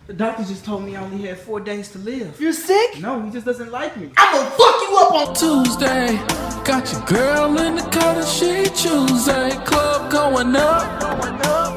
The doctor just told me I only had 4 days to live. You're sick? No, he just doesn't like me. I'm gonna fuck you up on Tuesday. Got your girl in the car and she Tuesday. Club going up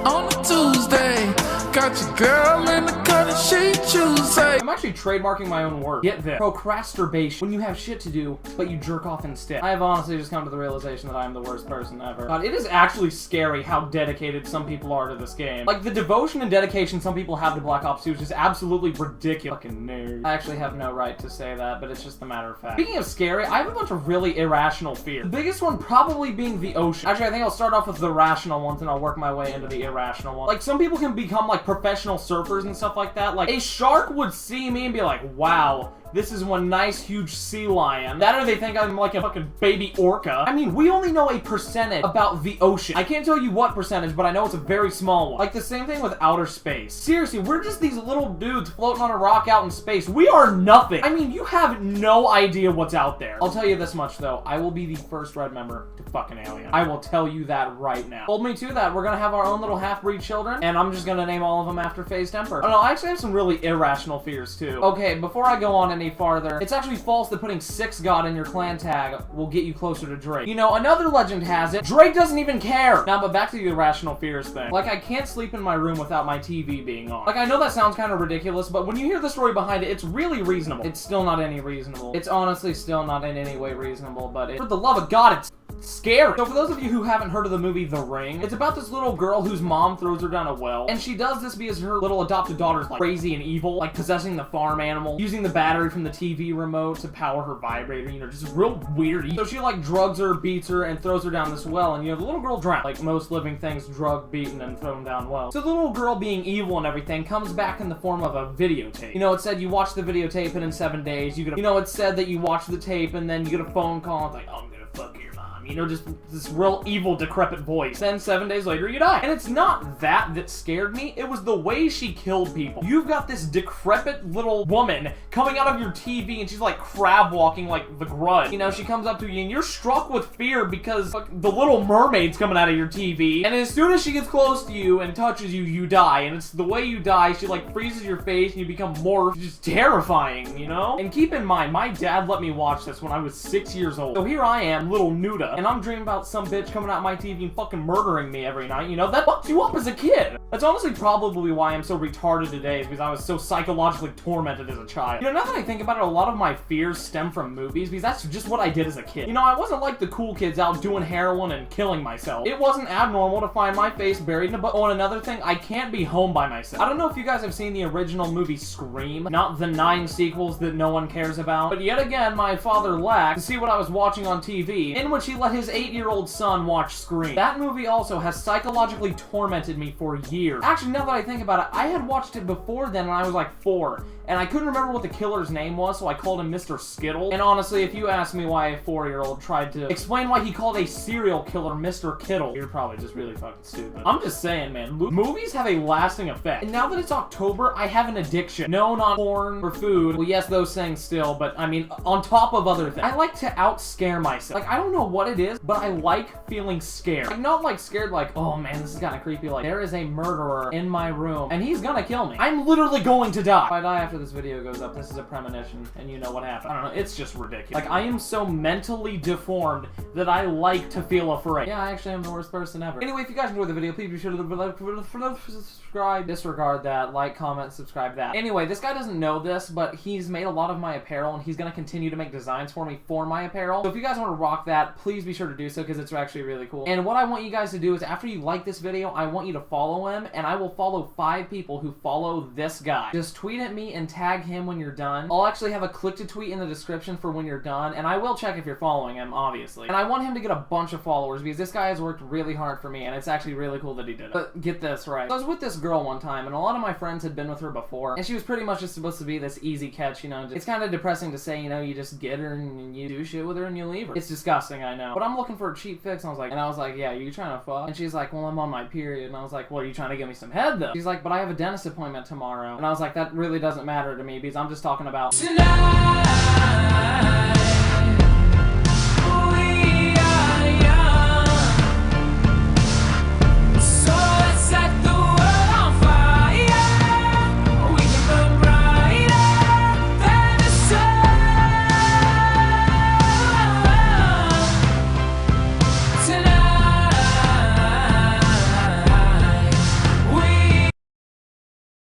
on a Tuesday. Got your girl in the car and she Tuesday. I'm actually trademarking my own word. Get this. Procrastination. When you have shit to do, but you jerk off instead. I have honestly just come to the realization that I am the worst person ever. God, it is actually scary how dedicated some people are to this game. Like, the devotion and dedication some people have to Black Ops 2 is just absolutely ridiculous. Fucking nerd. I actually have no right to say that, but it's just a matter of fact. Speaking of scary, I have a bunch of really irrational fears. The biggest one probably being the ocean. Actually, I think I'll start off with the rational ones and I'll work my way into the irrational ones. Like, some people can become, like, professional surfers and stuff like that. Like, a shark would see me and be like, wow, this is one nice huge sea lion. That or they think I'm like a fucking baby orca. I mean, we only know a percentage about the ocean. I can't tell you what percentage, but I know it's a very small one. Like the same thing with outer space. Seriously, we're just these little dudes floating on a rock out in space. We are nothing. I mean, you have no idea what's out there. I'll tell you this much though. I will be the first red member to fuck an alien. I will tell you that right now. Hold me to that. We're gonna have our own little half-breed children, and I'm just gonna name all of them after Phase Temper. Oh no, I actually have some really irrational fears too. Okay, before I go on any farther, it's actually false that putting 6 God in your clan tag will get you closer to Drake. You know, another legend has it, Drake doesn't even care! Now, but back to the irrational fears thing. Like, I can't sleep in my room without my TV being on. Like, I know that sounds kind of ridiculous, but when you hear the story behind it, it's really reasonable. It's still not any reasonable. It's honestly still not in any way reasonable, but for the love of God, it's scary. So for those of you who haven't heard of the movie The Ring, it's about this little girl whose mom throws her down a well, and she does this because her little adopted daughter's like crazy and evil, like possessing the farm animal, using the battery from the TV remote to power her vibrator, you know, just real weird. So she like drugs her, beats her, and throws her down this well, and you know, the little girl drowns. Like most living things, drugged, beaten, and thrown down wells. So the little girl being evil and everything comes back in the form of a videotape. You know, it said you watch the videotape and in 7 days you get a, you know, it said that you watch the tape and then you get a phone call and it's like, oh, I'm gonna fuck your mom. You know, just this real evil, decrepit voice. Then 7 days later, you die. And it's not that scared me. It was the way she killed people. You've got this decrepit little woman coming out of your TV and she's like crab walking like the Grudge. You know, she comes up to you and you're struck with fear because the Little Mermaid's coming out of your TV. And as soon as she gets close to you and touches you, you die. And it's the way you die, she like freezes your face and you become morphed. Just terrifying, you know? And keep in mind, my dad let me watch this when I was 6 years old. So here I am, little Nuda, and I'm dreaming about some bitch coming out my TV and fucking murdering me every night. You know, that fucked you up as a kid. That's honestly probably why I'm so retarded today, is because I was so psychologically tormented as a child. You know, now that I think about it, a lot of my fears stem from movies, because that's just what I did as a kid. You know, I wasn't like the cool kids out doing heroin and killing myself. It wasn't abnormal to find my face buried in a book. Oh, and another thing, I can't be home by myself. I don't know if you guys have seen the original movie Scream, not the 9 sequels that no one cares about, but yet again, my father lacked to see what I was watching on TV, in which he let his 8-year-old son watch Scream. That movie also has psychologically tormented me for years. Actually, now that I think about it, I had watched it before then when I was like 4, and I couldn't remember what the killer's name was, so I called him Mr. Skittle. And honestly, if you ask me why a 4-year-old tried to explain why he called a serial killer Mr. Kittle, you're probably just really fucking stupid. I'm just saying, man, movies have a lasting effect. And now that it's October, I have an addiction. No, not porn or food. Well, yes, those things still, but I mean, on top of other things. I like to out-scare myself. Like, I don't know what it is, but I like feeling scared. Like, not like scared like, oh man, this is kind of creepy. Like, there is a murderer in my room, and he's gonna kill me. I'm literally going to die. If I die after this video goes up, this is a premonition, and you know what happened. I don't know, it's just ridiculous. Like, I am so mentally deformed that I like to feel afraid. Yeah, I actually am the worst person ever. Anyway, if you guys enjoyed the video, please be sure to subscribe, disregard that, like, comment, subscribe that. Anyway, this guy doesn't know this, but he's made a lot of my apparel, and he's gonna continue to make designs for me for my apparel. So if you guys want to rock that, please be sure to do so, because it's actually really cool. And what I want you guys to do is, after you like this video, I want you to follow him, and I will follow 5 people who follow this guy. Just tweet at me and tag him when you're done. I'll actually have a click to tweet in the description for when you're done, and I will check if you're following him, obviously. And I want him to get a bunch of followers, because this guy has worked really hard for me, and it's actually really cool that he did it. But get this right. So I was with this girl one time, and a lot of my friends had been with her before, and she was pretty much just supposed to be this easy catch, you know. It's kind of depressing to say, you know, you just get her and you do shit with her and you leave her. It's disgusting, I know. But I'm looking for a cheap fix, and I was like, yeah, you trying to fuck? And she's like, well, I'm on my period. And I was like, well, are you trying to give me some head, though? She's like, but I have a dentist appointment tomorrow. And I was like, that really doesn't matter to me, because I'm just talking about tonight.